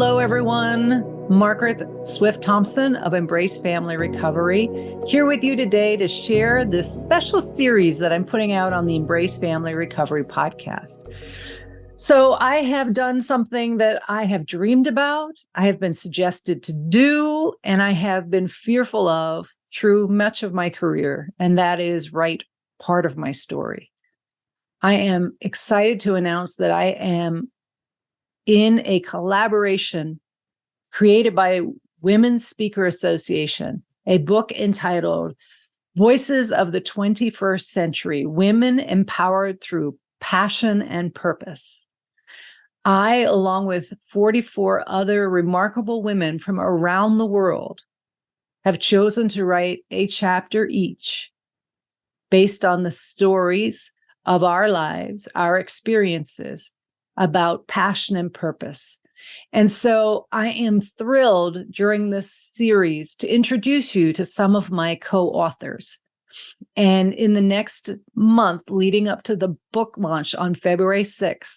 Hello, everyone. Margaret Swift Thompson of Embrace Family Recovery, here with you today to share this special series that I'm putting out on the Embrace Family Recovery podcast. So I have done something that I have dreamed about, I have been suggested to do, and I have been fearful of through much of my career, and that is write part of my story. I am excited to announce that I am in a collaboration created by Women's Speaker Association, a book entitled Voices of the 21st Century, Women Empowered Through Passion and Purpose. I, along with 44 other remarkable women from around the world, have chosen to write a chapter each based on the stories of our lives, our experiences about passion and purpose. And so I am thrilled during this series to introduce you to some of my co-authors. And in the next month leading up to the book launch on February 6th,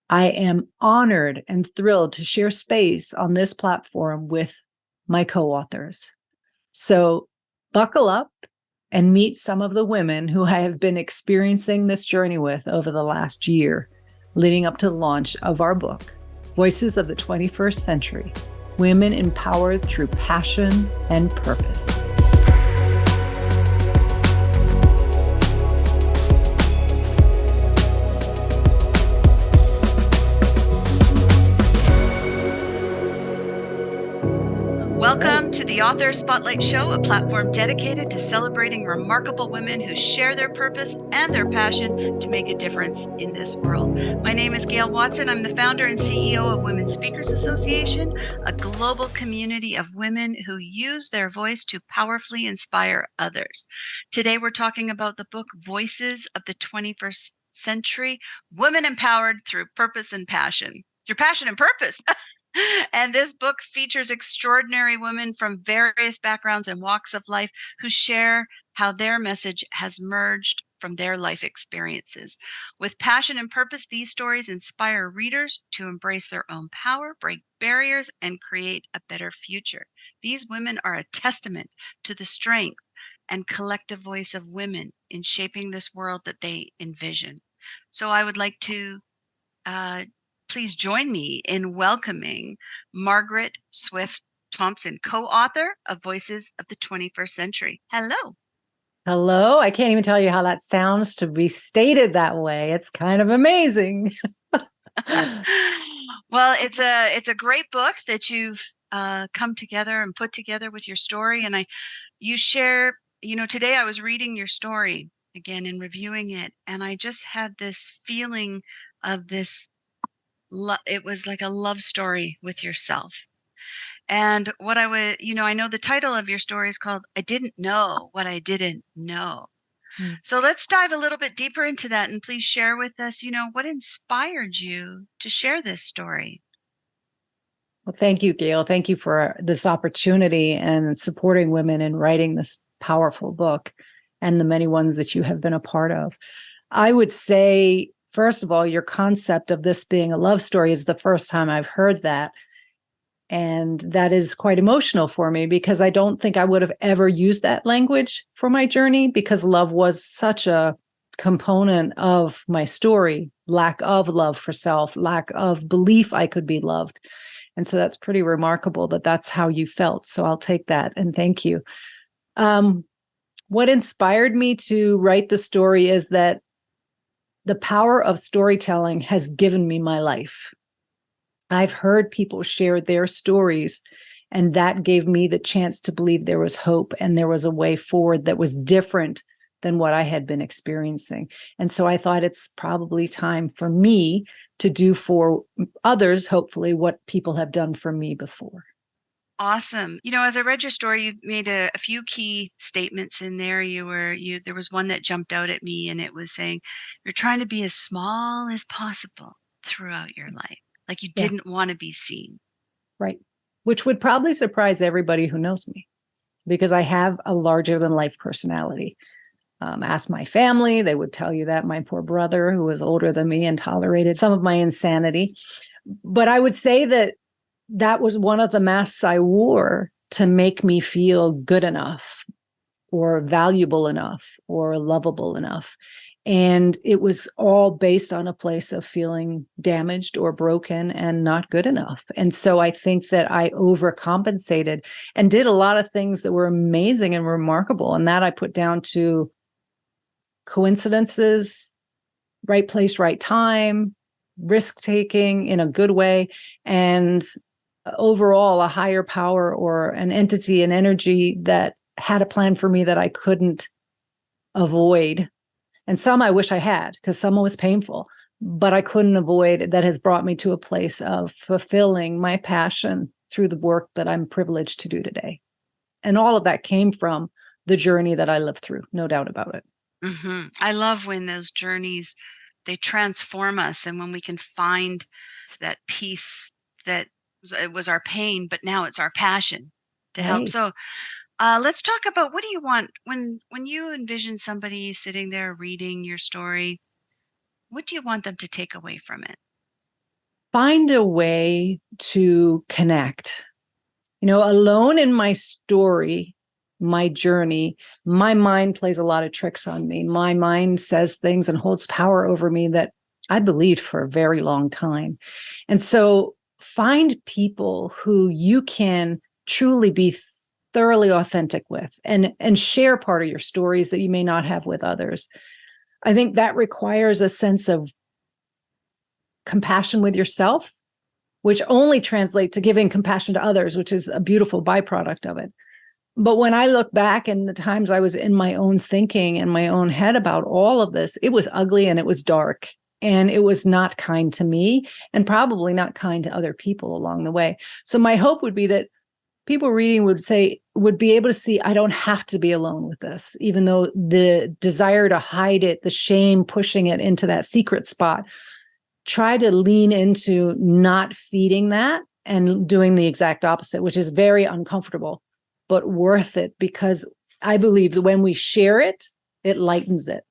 I am honored and thrilled to share space on this platform with my co-authors. So buckle up and meet some of the women who I have been experiencing this journey with over the last year, leading up to the launch of our book, Voices of the 21st Century, Women Empowered Through Passion and Purpose. Welcome to the Author Spotlight Show, a platform dedicated to celebrating remarkable women who share their purpose and their passion to make a difference in this world. My name is Gail Watson. I'm the founder and CEO of Women's Speakers Association, a global community of women who use their voice to powerfully inspire others. Today, we're talking about the book Voices of the 21st Century, Women Empowered Through Purpose and Passion. Through passion and purpose. And this book features extraordinary women from various backgrounds and walks of life who share how their message has merged from their life experiences. With passion and purpose, these stories inspire readers to embrace their own power, break barriers, and create a better future. These women are a testament to the strength and collective voice of women in shaping this world that they envision. So I would like to please join me in welcoming Margaret Swift Thompson, co-author of Voices of the 21st Century. Hello. Hello. I can't even tell you how that sounds to be stated that way. It's kind of amazing. Well, it's a great book that you've come together and put together with your story. And you share, today I was reading your story again and reviewing it, and I just had this feeling of this. It was like a love story with yourself. And what I would, I know the title of your story is called I Didn't Know What I Didn't Know. So let's dive a little bit deeper into that, and please share with us, what inspired you to share this story? Well, thank you, Gail. Thank you for this opportunity and supporting women in writing this powerful book and the many ones that you have been a part of. I would say, first of all, your concept of this being a love story is the first time I've heard that. And that is quite emotional for me because I don't think I would have ever used that language for my journey because love was such a component of my story, lack of love for self, lack of belief I could be loved. And so that's pretty remarkable that that's how you felt. So I'll take that and thank you. What inspired me to write the story is that the power of storytelling has given me my life. I've heard people share their stories, and that gave me the chance to believe there was hope and there was a way forward that was different than what I had been experiencing. And so I thought it's probably time for me to do for others, hopefully, what people have done for me before. Awesome. As I read your story, you made a few key statements in there. There was one that jumped out at me, and it was saying you're trying to be as small as possible throughout your life. Like you didn't want to be seen. Right. Which would probably surprise everybody who knows me because I have a larger than life personality. Ask my family, they would tell you that. My poor brother, who was older than me and tolerated some of my insanity. But I would say that that was one of the masks I wore to make me feel good enough or valuable enough or lovable enough. And it was all based on a place of feeling damaged or broken and not good enough. And so I think that I overcompensated and did a lot of things that were amazing and remarkable. And that I put down to coincidences, right place, right time, risk taking in a good way, and overall a higher power or an entity, an energy that had a plan for me that I couldn't avoid. And some I wish I had, because some was painful, but I couldn't avoid. That has brought me to a place of fulfilling my passion through the work that I'm privileged to do today. And all of that came from the journey that I lived through, no doubt about it. I love when those journeys, they transform us, and when we can find that peace that it was our pain, but now it's our passion to help. Right. So let's talk about, what do you want when you envision somebody sitting there reading your story? What do you want them to take away from it? Find a way to connect. Alone in my story, my journey, my mind plays a lot of tricks on me. My mind says things and holds power over me that I believed for a very long time. And so find people who you can truly be thoroughly authentic with and share part of your stories that you may not have with others. I think that requires a sense of compassion with yourself, which only translates to giving compassion to others, which is a beautiful byproduct of it. But when I look back and the times I was in my own thinking and my own head about all of this, it was ugly and it was dark and it was not kind to me and probably not kind to other people along the way. So my hope would be that people reading would be able to see, I don't have to be alone with this, even though the desire to hide it, the shame, pushing it into that secret spot. Try to lean into not feeding that and doing the exact opposite, which is very uncomfortable, but worth it, because I believe that when we share it, it lightens it.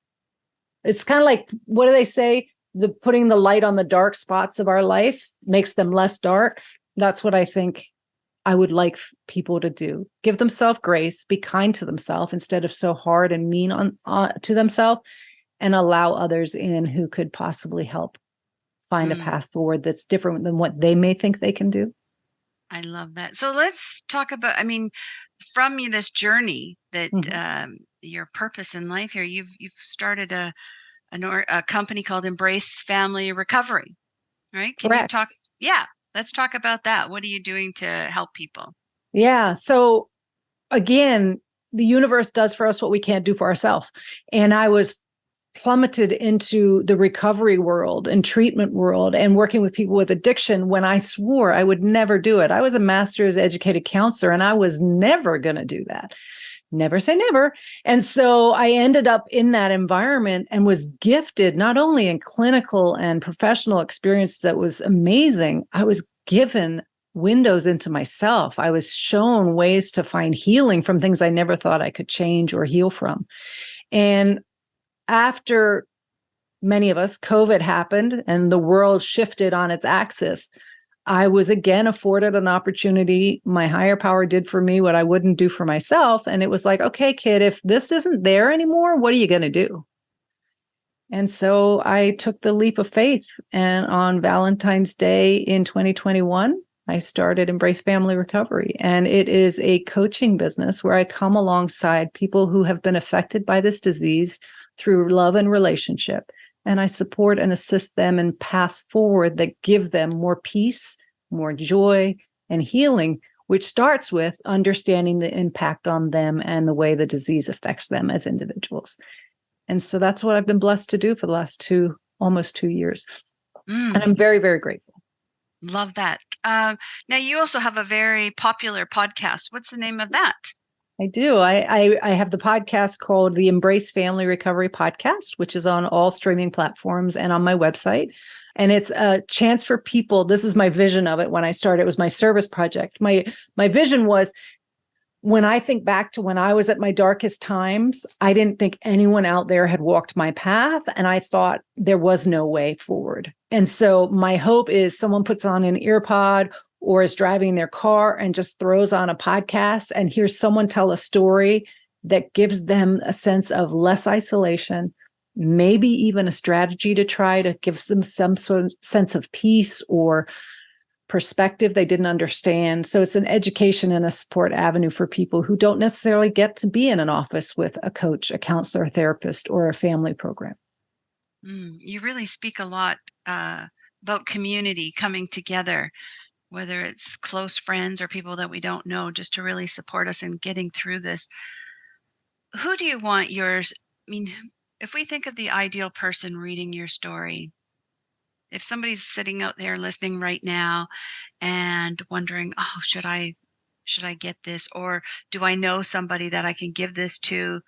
It's kind of like, what do they say? Putting the light on the dark spots of our life makes them less dark. That's what I think I would like people to do. Give themselves grace, be kind to themselves instead of so hard and mean to themselves, and allow others in who could possibly help find a path forward that's different than what they may think they can do. I love that. So let's talk about, from this journey that your purpose in life here, you've started a company called Embrace Family Recovery, right? Can you Correct. talk? Yeah, let's talk about that. What are you doing to help people? Yeah. So again, the universe does for us what we can't do for ourselves. And I was plummeted into the recovery world and treatment world and working with people with addiction when I swore I would never do it. I was a master's educated counselor and I was never going to do that. Never say never. And so I ended up in that environment and was gifted not only in clinical and professional experience that was amazing, I was given windows into myself. I was shown ways to find healing from things I never thought I could change or heal from. And after many of us, COVID happened and the world shifted on its axis, I was again afforded an opportunity. My higher power did for me what I wouldn't do for myself. And it was like, okay, kid, if this isn't there anymore, what are you going to do? And so I took the leap of faith. And on Valentine's Day in 2021, I started Embrace Family Recovery. And it is a coaching business where I come alongside people who have been affected by this disease through love and relationship. And I support and assist them in paths forward that give them more peace, more joy, and healing, which starts with understanding the impact on them and the way the disease affects them as individuals. And so that's what I've been blessed to do for the last almost 2 years. And I'm very, very grateful. Love that. Now, you also have a very popular podcast. What's the name of that? I do. I have the podcast called the Embrace Family Recovery Podcast, which is on all streaming platforms and on my website. And it's a chance for people. This is my vision of it. When I started, it was my service project. My vision was, when I think back to when I was at my darkest times, I didn't think anyone out there had walked my path. And I thought there was no way forward. And so my hope is someone puts on an ear pod or is driving their car and just throws on a podcast and hears someone tell a story that gives them a sense of less isolation, maybe even a strategy to try to give them some sort of sense of peace or perspective they didn't understand. So it's an education and a support avenue for people who don't necessarily get to be in an office with a coach, a counselor, a therapist, or a family program. You really speak a lot about community coming together, whether it's close friends or people that we don't know, just to really support us in getting through this. Who do you want yours? I mean, if we think of the ideal person reading your story, if somebody's sitting out there listening right now and wondering, oh, should I get this, or do I know somebody that I can give this to?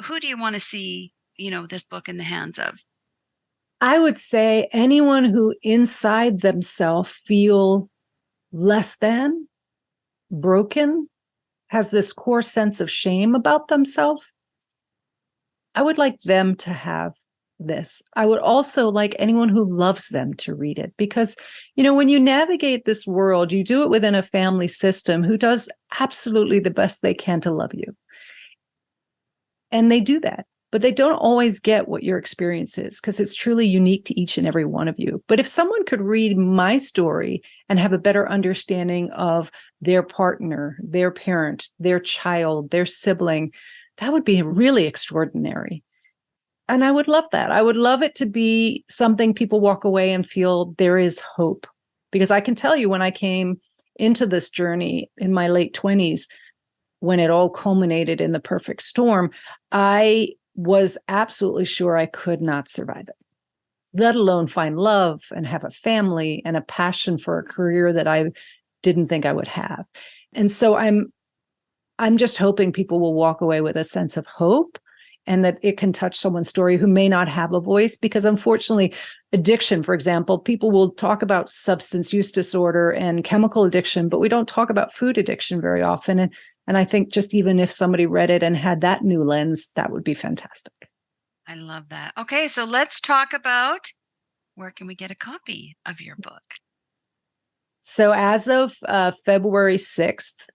Who do you want to see, this book in the hands of? I would say anyone who inside themselves feel less than, broken, has this core sense of shame about themselves. I would like them to have this. I would also like anyone who loves them to read it because, when you navigate this world, you do it within a family system who does absolutely the best they can to love you. And they do that, but they don't always get what your experience is because it's truly unique to each and every one of you. But if someone could read my story and have a better understanding of their partner, their parent, their child, their sibling, that would be really extraordinary. And I would love that. I would love it to be something people walk away and feel there is hope. Because I can tell you when I came into this journey in my late 20s, when it all culminated in the perfect storm, I was absolutely sure I could not survive it, let alone find love and have a family and a passion for a career that I didn't think I would have. And so I'm just hoping people will walk away with a sense of hope and that it can touch someone's story who may not have a voice. Because unfortunately, addiction, for example, people will talk about substance use disorder and chemical addiction, but we don't talk about food addiction very often. And I think just even if somebody read it and had that new lens, that would be fantastic. I love that. Okay, so let's talk about where can we get a copy of your book? So as of February 6th,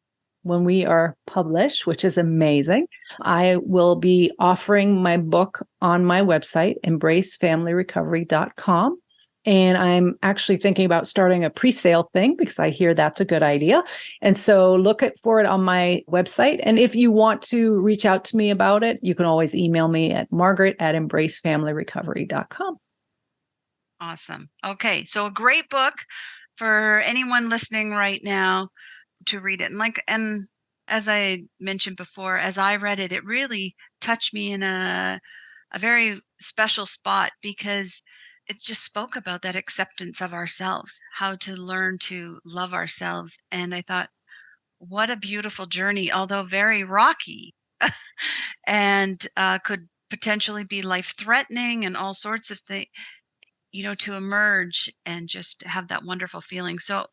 when we are published, which is amazing, I will be offering my book on my website, embracefamilyrecovery.com. And I'm actually thinking about starting a pre-sale thing because I hear that's a good idea. And so look for it on my website. And if you want to reach out to me about it, you can always email me at margaret@embracefamilyrecovery.com. Awesome. Okay, so a great book for anyone listening right now to read it. And as I mentioned before, as I read it, it really touched me in a very special spot because it just spoke about that acceptance of ourselves, how to learn to love ourselves. And I thought, what a beautiful journey, although very rocky and could potentially be life threatening and all sorts of things, to emerge and just have that wonderful feeling. So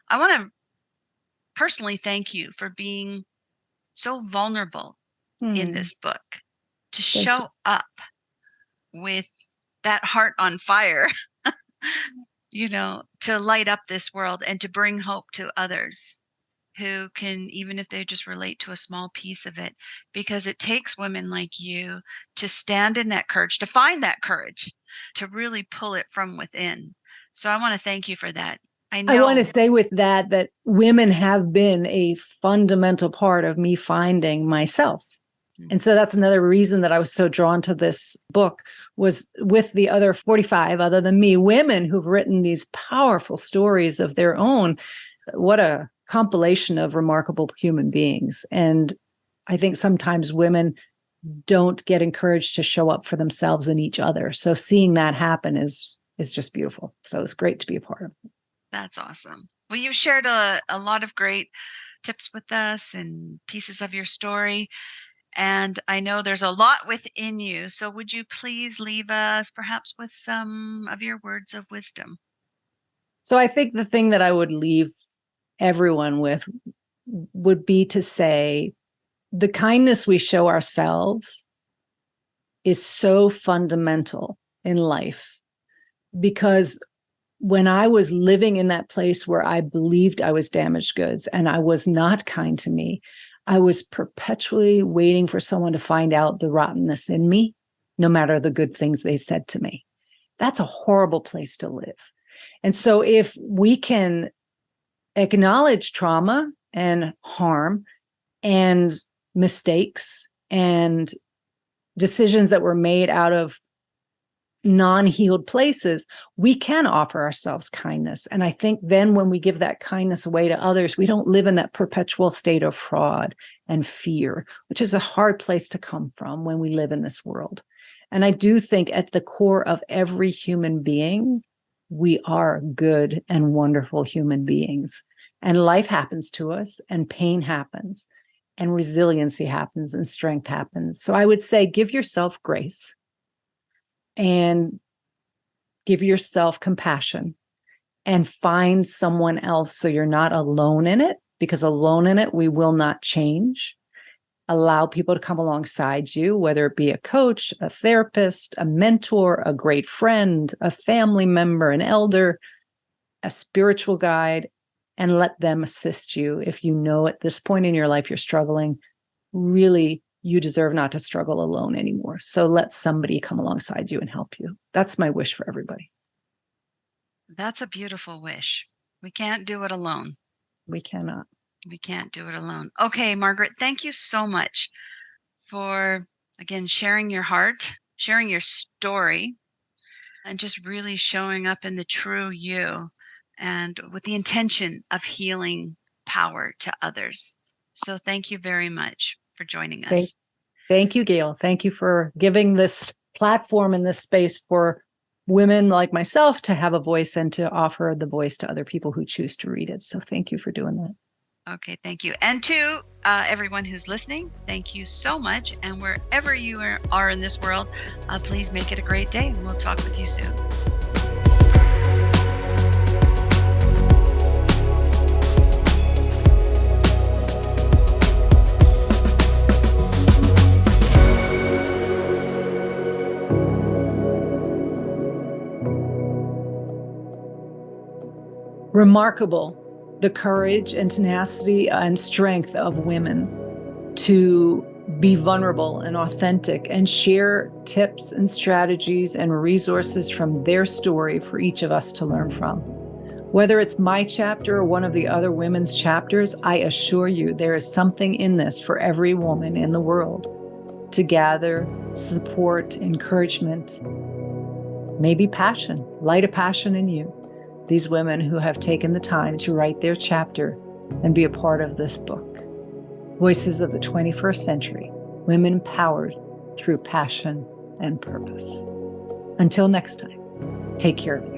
I want to personally thank you for being so vulnerable in this book, to Thank you. show up with that heart on fire, to light up this world and to bring hope to others who can, even if they just relate to a small piece of it, because it takes women like you to stand in that courage, to find that courage, to really pull it from within. So I want to thank you for that. I want to say with that women have been a fundamental part of me finding myself. And so that's another reason that I was so drawn to this book was with the other 45, other than me, women who've written these powerful stories of their own. What a compilation of remarkable human beings. And I think sometimes women don't get encouraged to show up for themselves and each other. So seeing that happen is just beautiful. So it's great to be a part of it. That's awesome. Well, you've shared a lot of great tips with us and pieces of your story. And I know there's a lot within you. So would you please leave us perhaps with some of your words of wisdom? So I think the thing that I would leave everyone with would be to say the kindness we show ourselves is so fundamental in life because when I was living in that place where I believed I was damaged goods and I was not kind to me, I was perpetually waiting for someone to find out the rottenness in me, no matter the good things they said to me. That's a horrible place to live. And so if we can acknowledge trauma and harm and mistakes and decisions that were made out of non-healed places, we can offer ourselves kindness. And I think then when we give that kindness away to others, we don't live in that perpetual state of fraud and fear, which is a hard place to come from when we live in this world. And I do think at the core of every human being, we are good and wonderful human beings. And life happens to us, and pain happens, and resiliency happens, and strength happens. So I would say give yourself grace and give yourself compassion and find someone else so you're not alone in it, because alone in it, we will not change. Allow people to come alongside you, whether it be a coach, a therapist, a mentor, a great friend, a family member, an elder, a spiritual guide, and let them assist you. If you know at this point in your life you're struggling, really, you deserve not to struggle alone anymore. So let somebody come alongside you and help you. That's my wish for everybody. That's a beautiful wish. We can't do it alone. We cannot. We can't do it alone. Okay, Margaret, thank you so much for, again, sharing your heart, sharing your story, and just really showing up in the true you and with the intention of healing power to others. So thank you very much for joining us. Thank you, Gail. Thank you for giving this platform and this space for women like myself to have a voice and to offer the voice to other people who choose to read it. So thank you for doing that. Okay, thank you. And to everyone who's listening, thank you so much. And wherever you are in this world, please make it a great day. And we'll talk with you soon. Remarkable, the courage and tenacity and strength of women to be vulnerable and authentic and share tips and strategies and resources from their story for each of us to learn from. Whether it's my chapter or one of the other women's chapters, I assure you there is something in this for every woman in the world to gather support, encouragement, maybe passion, light a passion in you. These women who have taken the time to write their chapter and be a part of this book. Voices of the 21st Century, women empowered through passion and purpose. Until next time, take care of